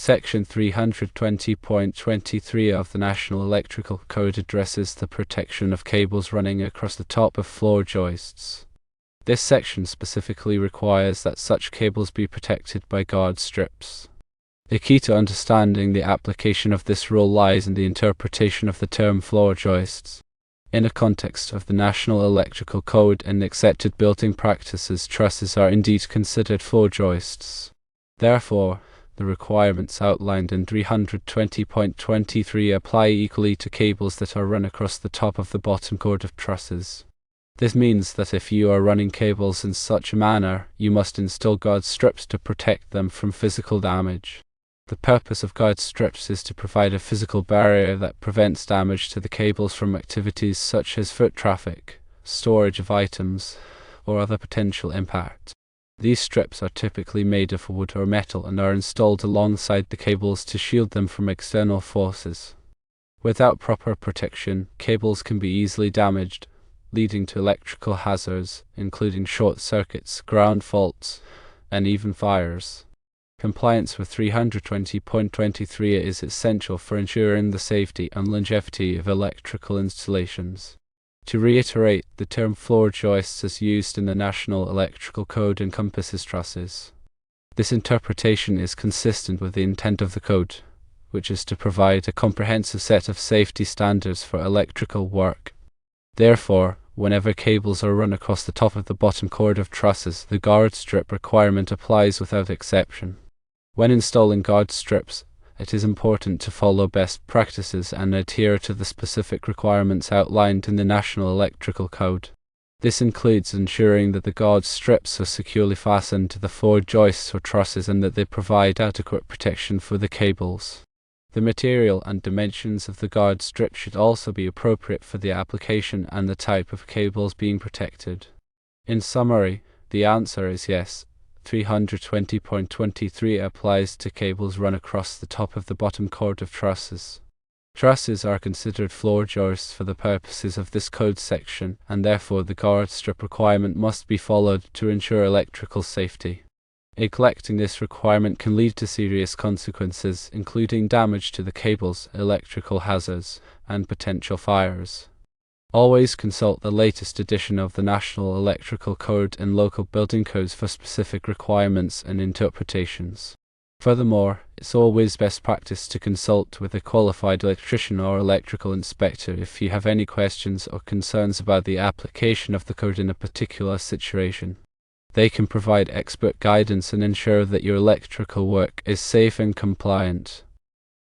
Section 320.23 of the National Electrical Code addresses the protection of cables running across the top of floor joists. This section specifically requires that such cables be protected by guard strips. The key to understanding the application of this rule lies in the interpretation of the term floor joists. In the context of the National Electrical Code and accepted building practices, trusses are indeed considered floor joists. Therefore, the requirements outlined in 320.23 apply equally to cables that are run across the top of the bottom chord of trusses. This means that if you are running cables in such a manner, you must install guard strips to protect them from physical damage. The purpose of guard strips is to provide a physical barrier that prevents damage to the cables from activities such as foot traffic, storage of items, or other potential impact. These strips are typically made of wood or metal and are installed alongside the cables to shield them from external forces. Without proper protection, cables can be easily damaged, leading to electrical hazards, including short circuits, ground faults, and even fires. Compliance with 320.23 is essential for ensuring the safety and longevity of electrical installations. To reiterate, the term floor joists as used in the National Electrical Code encompasses trusses. This interpretation is consistent with the intent of the code, which is to provide a comprehensive set of safety standards for electrical work. Therefore, whenever cables are run across the top of the bottom chord of trusses, the guard strip requirement applies without exception. When installing guard strips, it is important to follow best practices and adhere to the specific requirements outlined in the National Electrical Code. This includes ensuring that the guard strips are securely fastened to the floor joists or trusses and that they provide adequate protection for the cables. The material and dimensions of the guard strip should also be appropriate for the application and the type of cables being protected. In summary, the answer is yes. 320.23 applies to cables run across the top of the bottom chord of trusses. Trusses are considered floor joists for the purposes of this code section, and therefore the guard strip requirement must be followed to ensure electrical safety. Neglecting this requirement can lead to serious consequences, including damage to the cables, electrical hazards, and potential fires. Always consult the latest edition of the National Electrical Code and local building codes for specific requirements and interpretations. Furthermore, it's always best practice to consult with a qualified electrician or electrical inspector if you have any questions or concerns about the application of the code in a particular situation. They can provide expert guidance and ensure that your electrical work is safe and compliant.